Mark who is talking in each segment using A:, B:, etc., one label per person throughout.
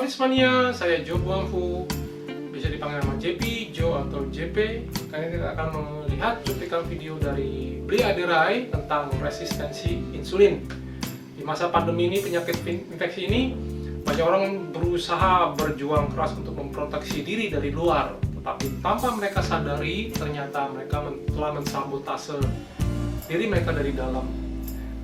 A: Fitness Mania, saya Joe Buangfu, bisa dipanggil nama JP, Joe atau JP. Kali ini kita akan melihat cuplikan video dari Bli Aderai tentang resistensi insulin. Di masa pandemi ini, penyakit infeksi ini, banyak orang berusaha berjuang keras untuk memproteksi diri dari luar, tetapi tanpa mereka sadari, ternyata mereka telah mensabotase diri mereka dari dalam.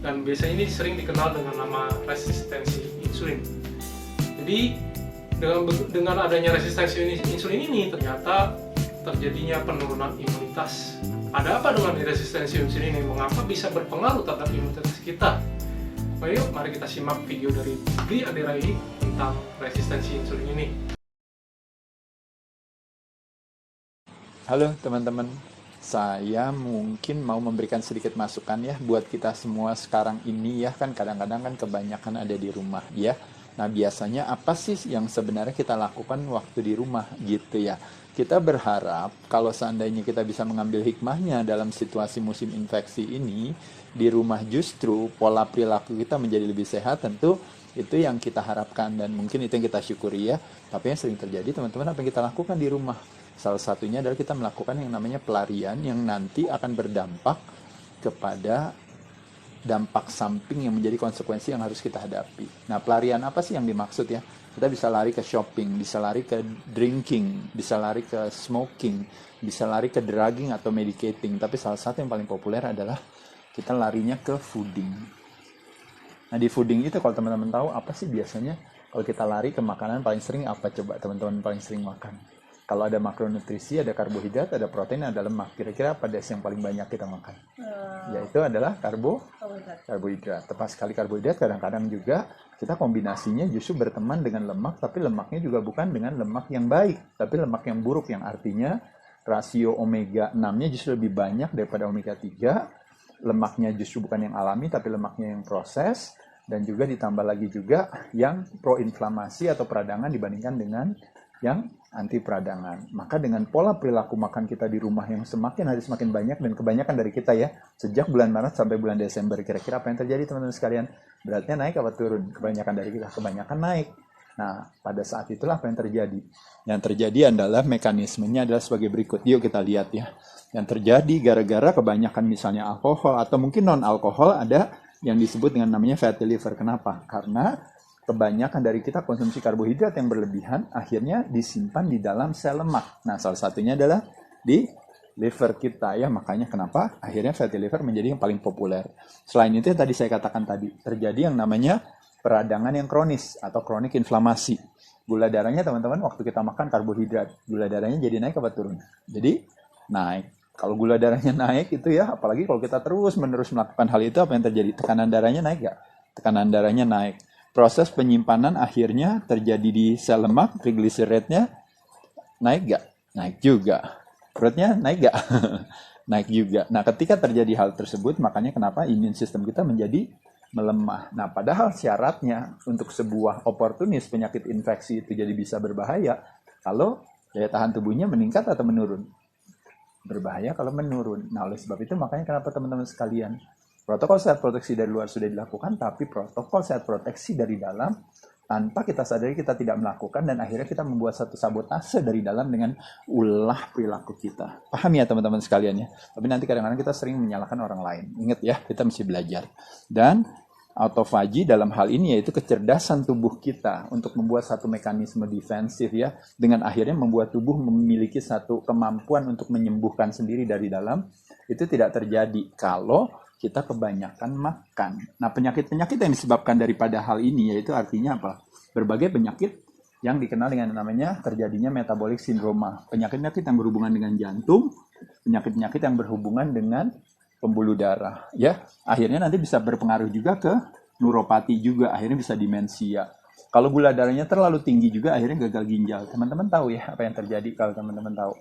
A: Dan biasanya ini sering dikenal dengan nama resistensi insulin. Jadi dengan adanya resistensi insulin ini ternyata terjadinya penurunan imunitas. Ada apa dengan resistensi insulin ini? Mengapa bisa berpengaruh terhadap imunitas kita? Mari kita simak video dari Bli Aderai tentang resistensi insulin ini.
B: Halo teman-teman, saya mungkin mau memberikan sedikit masukan ya buat kita semua sekarang ini ya, kan kadang-kadang kan kebanyakan ada di rumah ya. Nah biasanya apa sih yang sebenarnya kita lakukan waktu di rumah gitu ya. Kita berharap kalau seandainya kita bisa mengambil hikmahnya dalam situasi musim infeksi ini, di rumah justru pola perilaku kita menjadi lebih sehat. Tentu itu yang kita harapkan dan mungkin itu yang kita syukuri ya. Tapi yang sering terjadi teman-teman, apa yang kita lakukan di rumah? Salah satunya adalah kita melakukan yang namanya pelarian yang nanti akan berdampak kepada dampak samping yang menjadi konsekuensi yang harus kita hadapi. Nah, pelarian apa sih yang dimaksud ya? Kita bisa lari ke shopping, bisa lari ke drinking, bisa lari ke smoking, bisa lari ke drugging atau medicating. Tapi salah satu yang paling populer adalah kita larinya ke fooding. Nah, di fooding itu kalau teman-teman tahu apa sih biasanya kalau kita lari ke makanan paling sering apa coba teman-teman paling sering makan? Kalau ada makronutrisi, ada karbohidrat, ada protein, ada lemak. Kira-kira apa yang paling banyak kita makan? Yaitu adalah karbohidrat. Tepat sekali karbohidrat. Kadang-kadang juga kita kombinasinya justru berteman dengan lemak, tapi lemaknya juga bukan dengan lemak yang baik, tapi lemak yang buruk, yang artinya rasio omega 6-nya justru lebih banyak daripada omega 3. Lemaknya justru bukan yang alami, tapi lemaknya yang proses. Dan juga ditambah lagi juga yang proinflamasi atau peradangan dibandingkan dengan yang anti peradangan. Maka dengan pola perilaku makan kita di rumah yang semakin hari semakin banyak dan kebanyakan dari kita ya, sejak bulan Maret sampai bulan Desember, kira-kira apa yang terjadi teman-teman sekalian? Beratnya naik apa turun? Kebanyakan dari kita, kebanyakan naik. Nah, pada saat itulah apa yang terjadi? Yang terjadi adalah mekanismenya adalah sebagai berikut. Yuk kita lihat ya. Yang terjadi gara-gara kebanyakan misalnya alkohol atau mungkin non-alkohol, ada yang disebut dengan namanya fatty liver. Kenapa? Karena kebanyakan dari kita konsumsi karbohidrat yang berlebihan akhirnya disimpan di dalam sel lemak. Nah, salah satunya adalah di liver kita ya. Makanya kenapa akhirnya fatty liver menjadi yang paling populer. Selain itu yang tadi saya katakan tadi, terjadi yang namanya peradangan yang kronis atau kronik inflamasi. Gula darahnya teman-teman waktu kita makan karbohidrat, gula darahnya jadi naik apa turun? Jadi naik. Kalau gula darahnya naik itu ya, apalagi kalau kita terus-menerus melakukan hal itu, apa yang terjadi? Tekanan darahnya naik nggak? Tekanan darahnya naik. Proses penyimpanan akhirnya terjadi di sel lemak, triglyceridnya naik nggak? Naik juga. Perutnya naik nggak? Naik juga. Nah, ketika terjadi hal tersebut, makanya kenapa imun sistem kita menjadi melemah. Nah, padahal syaratnya untuk sebuah oportunis penyakit infeksi itu jadi bisa berbahaya kalau daya tahan tubuhnya meningkat atau menurun. Berbahaya kalau menurun. Nah, oleh sebab itu makanya kenapa teman-teman sekalian, protokol sehat proteksi dari luar sudah dilakukan, tapi protokol sehat proteksi dari dalam tanpa kita sadari kita tidak melakukan dan akhirnya kita membuat satu sabotase dari dalam dengan ulah perilaku kita. Paham ya teman-teman sekalian ya? Tapi nanti kadang-kadang kita sering menyalahkan orang lain. Ingat ya, kita mesti belajar. Dan autofagi dalam hal ini yaitu kecerdasan tubuh kita untuk membuat satu mekanisme defensif ya, dengan akhirnya membuat tubuh memiliki satu kemampuan untuk menyembuhkan sendiri dari dalam. Itu tidak terjadi kalau kita kebanyakan makan. Nah, penyakit-penyakit yang disebabkan daripada hal ini yaitu artinya apa? Berbagai penyakit yang dikenal dengan namanya terjadinya metabolic syndrome. Penyakit-penyakit yang berhubungan dengan jantung, penyakit-penyakit yang berhubungan dengan pembuluh darah, ya. Akhirnya nanti bisa berpengaruh juga ke neuropati juga, akhirnya bisa demensia. Kalau gula darahnya terlalu tinggi juga akhirnya gagal ginjal. Teman-teman tahu ya apa yang terjadi kalau teman-teman tahu?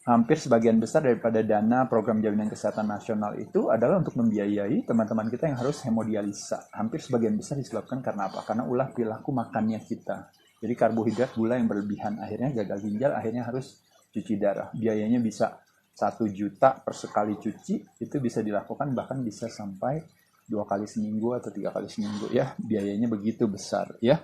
B: Hampir sebagian besar daripada dana program jaminan kesehatan nasional itu adalah untuk membiayai teman-teman kita yang harus hemodialisa. Hampir sebagian besar disebabkan karena apa? Karena ulah perilaku makannya kita. Jadi karbohidrat, gula yang berlebihan, akhirnya gagal ginjal, akhirnya harus cuci darah. Biayanya bisa 1 juta per sekali cuci, itu bisa dilakukan bahkan bisa sampai 2 kali seminggu atau 3 kali seminggu ya. Biayanya begitu besar ya.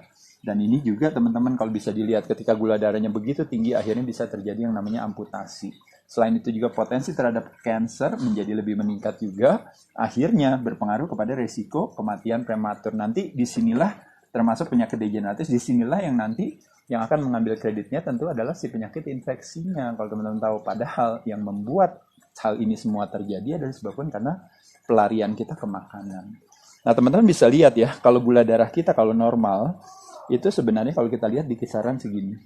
B: Dan ini juga teman-teman kalau bisa dilihat ketika gula darahnya begitu tinggi, akhirnya bisa terjadi yang namanya amputasi. Selain itu juga potensi terhadap kanker menjadi lebih meningkat juga, akhirnya berpengaruh kepada resiko kematian prematur. Nanti disinilah termasuk penyakit degeneratif, disinilah yang nanti yang akan mengambil kreditnya tentu adalah si penyakit infeksinya. Kalau teman-teman tahu, padahal yang membuat hal ini semua terjadi adalah disebabkan karena pelarian kita ke makanan. Nah teman-teman bisa lihat ya, kalau gula darah kita kalau normal, itu sebenarnya kalau kita lihat di kisaran segini,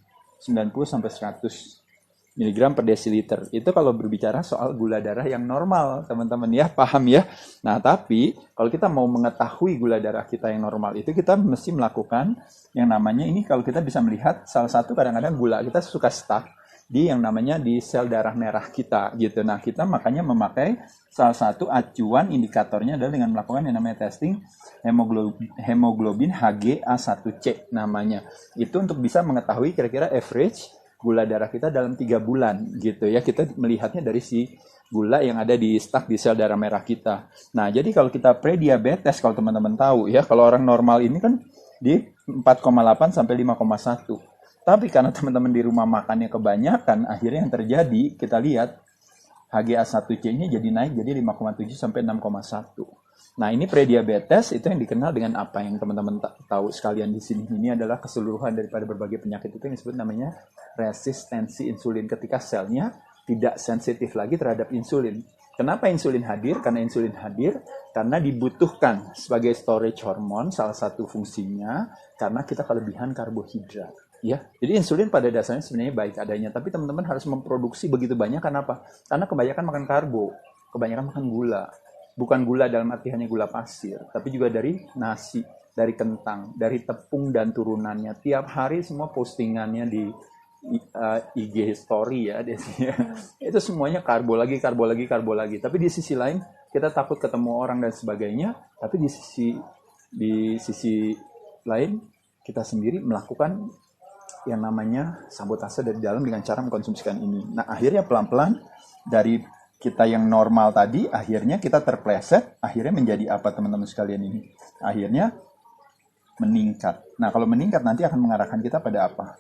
B: 90-100 mg per desiliter. Itu kalau berbicara soal gula darah yang normal, teman-teman ya, paham ya. Nah, tapi kalau kita mau mengetahui gula darah kita yang normal itu, kita mesti melakukan yang namanya ini, kalau kita bisa melihat salah satu kadang-kadang gula kita suka stuck di yang namanya di sel darah merah kita gitu. Nah, kita makanya memakai salah satu acuan indikatornya adalah dengan melakukan yang namanya testing hemoglobin HgA1c namanya. Itu untuk bisa mengetahui kira-kira average gula darah kita dalam 3 bulan gitu ya. Kita melihatnya dari si gula yang ada di stuck di sel darah merah kita. Nah, jadi kalau kita prediabetes, kalau teman-teman tahu ya, kalau orang normal ini kan di 4,8 sampai 5,1. Tapi karena teman-teman di rumah makannya kebanyakan, akhirnya yang terjadi kita lihat HgA1c-nya jadi naik jadi 5,7 sampai 6,1. Nah, ini prediabetes itu yang dikenal dengan apa yang teman-teman tahu sekalian di sini. Ini adalah keseluruhan daripada berbagai penyakit itu yang disebut namanya resistensi insulin, ketika selnya tidak sensitif lagi terhadap insulin. Kenapa insulin hadir? Karena insulin hadir karena dibutuhkan sebagai storage hormone, salah satu fungsinya karena kita kelebihan karbohidrat. Ya, jadi insulin pada dasarnya sebenarnya baik adanya, tapi teman-teman harus memproduksi begitu banyak. Kenapa? Karena kebanyakan makan karbo, kebanyakan makan gula. Bukan gula dalam arti hanya gula pasir, tapi juga dari nasi, dari kentang, dari tepung dan turunannya. Tiap hari semua postingannya di IG story ya, itu semuanya karbo lagi. Tapi di sisi lain kita takut ketemu orang dan sebagainya. Tapi di sisi lain kita sendiri melakukan yang namanya sabotase dari dalam dengan cara mengkonsumsikan ini. Nah, akhirnya pelan-pelan dari kita yang normal tadi, akhirnya kita terpleset, akhirnya menjadi apa teman-teman sekalian ini? Akhirnya meningkat. Nah, kalau meningkat nanti akan mengarahkan kita pada apa?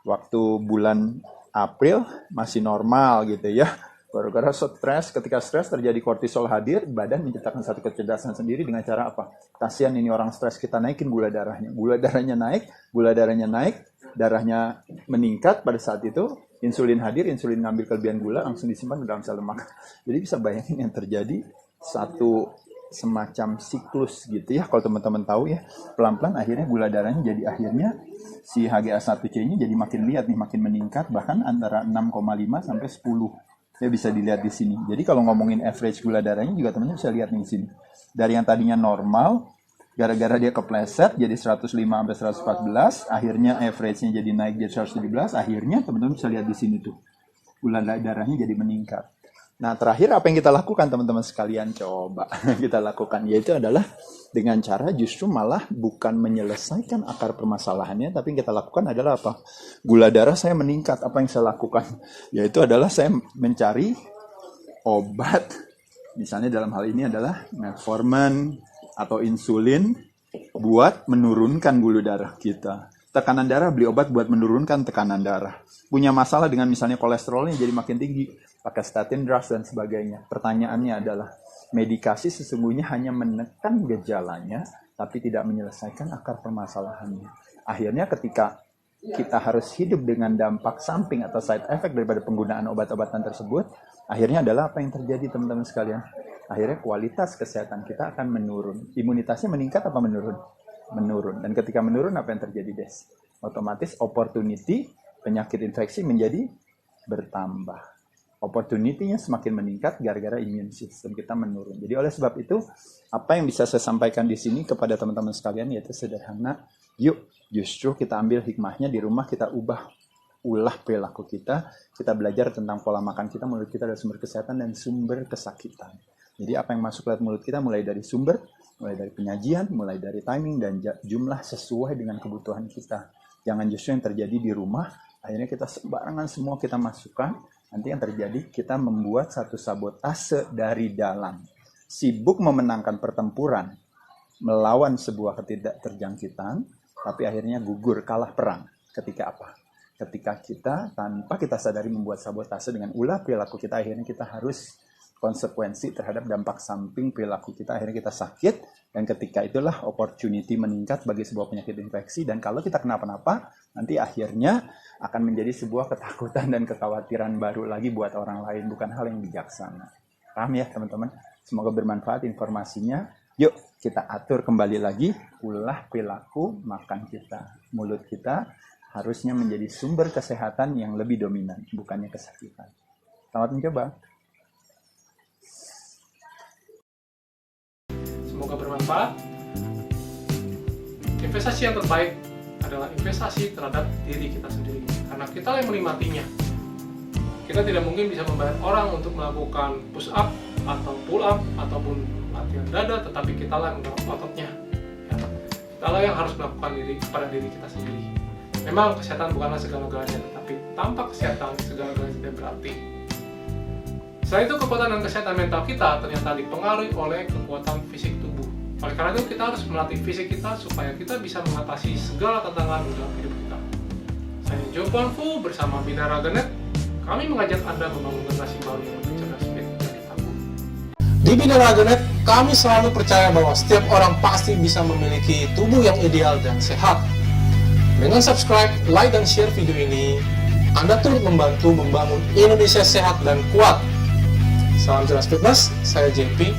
B: Waktu bulan April masih normal gitu ya. Gara-gara stres, ketika stres terjadi kortisol hadir, badan menciptakan satu kecerdasan sendiri dengan cara apa? Kasihan ini orang stres, kita naikin gula darahnya. Gula darahnya naik, darahnya meningkat pada saat itu, insulin hadir, insulin ngambil kelebihan gula, langsung disimpan ke dalam sel lemak. Jadi bisa bayangin yang terjadi satu semacam siklus gitu ya. Kalau teman-teman tahu ya, pelan-pelan akhirnya gula darahnya jadi akhirnya si HgA1c-nya jadi makin lihat nih, makin meningkat, bahkan antara 6,5 sampai 10. Ya bisa dilihat di sini. Jadi kalau ngomongin average gula darahnya juga teman-teman bisa lihat nih di sini. Dari yang tadinya normal, gara-gara dia kepleset jadi 105 sampai 114, akhirnya average-nya jadi naik jadi 117, akhirnya teman-teman bisa lihat di sini tuh. Gula darahnya jadi meningkat. Nah, terakhir apa yang kita lakukan teman-teman sekalian? Coba kita lakukan, yaitu adalah dengan cara justru malah bukan menyelesaikan akar permasalahannya, tapi yang kita lakukan adalah apa? Gula darah saya meningkat, apa yang saya lakukan? Yaitu adalah saya mencari obat, misalnya dalam hal ini adalah metformin atau insulin buat menurunkan gula darah kita. Tekanan darah, beli obat buat menurunkan tekanan darah. Punya masalah dengan misalnya kolesterolnya jadi makin tinggi, pakai statin drugs dan sebagainya. Pertanyaannya adalah, medikasi sesungguhnya hanya menekan gejalanya, tapi tidak menyelesaikan akar permasalahannya. Akhirnya ketika kita harus hidup dengan dampak samping atau side effect daripada penggunaan obat-obatan tersebut, akhirnya adalah apa yang terjadi teman-teman sekalian? Akhirnya kualitas kesehatan kita akan menurun. Imunitasnya meningkat apa menurun? Menurun. Dan ketika menurun apa yang terjadi, Des? Otomatis opportunity penyakit infeksi menjadi bertambah. Opportunity-nya semakin meningkat gara-gara immune system kita menurun. Jadi oleh sebab itu, apa yang bisa saya sampaikan di sini kepada teman-teman sekalian yaitu sederhana. Yuk, justru kita ambil hikmahnya di rumah, kita ulah perilaku kita belajar tentang pola makan kita, mulut kita adalah sumber kesehatan dan sumber kesakitan. Jadi apa yang masuk lewat mulut kita mulai dari sumber, mulai dari penyajian, mulai dari timing dan jumlah sesuai dengan kebutuhan kita. Jangan justru yang terjadi di rumah, akhirnya kita sembarangan semua kita masukkan. Nanti yang terjadi kita membuat satu sabotase dari dalam. Sibuk memenangkan pertempuran melawan sebuah ketidakterjangkitan, tapi akhirnya gugur, kalah perang. Ketika apa? Ketika kita tanpa kita sadari membuat sabotase dengan ulah perilaku kita, akhirnya kita harus konsekuensi terhadap dampak samping perilaku kita, akhirnya kita sakit, dan ketika itulah opportunity meningkat sebagai sebuah penyakit infeksi, dan kalau kita kenapa-napa, nanti akhirnya akan menjadi sebuah ketakutan dan kekhawatiran baru lagi buat orang lain, bukan hal yang bijaksana. Paham ya teman-teman? Semoga bermanfaat informasinya. Yuk kita atur kembali lagi ulah perilaku makan kita. Mulut kita harusnya menjadi sumber kesehatan yang lebih dominan, bukannya kesakitan. Selamat mencoba.
A: Semoga bermanfaat. Investasi yang terbaik adalah investasi terhadap diri kita sendiri, karena kita yang menikmatinya. Kita tidak mungkin bisa membayar orang untuk melakukan push up atau pull up ataupun latihan dada, tetapi kita lah yang menggarap ototnya. Ya. Kita lah yang harus melakukan pada diri kita sendiri. Memang kesehatan bukanlah segala-galanya, tetapi tanpa kesehatan segala-galanya tidak berarti. Selain itu, kekuatan dan kesehatan mental kita ternyata dipengaruhi oleh kekuatan fisik tubuh. Oleh karena itu, kita harus melatih fisik kita supaya kita bisa mengatasi segala tantangan dalam hidup kita. Saya Joe Puan Fu bersama Binara Genet. Kami mengajak Anda membangun generasi baru yang lebih cerdas, baik dan tangguh. Di Binara Genet, kami selalu percaya bahwa setiap orang pasti bisa memiliki tubuh yang ideal dan sehat. Dengan subscribe, like, dan share video ini, Anda turut membantu membangun Indonesia sehat dan kuat. Salam Jelas Fitness, saya JP.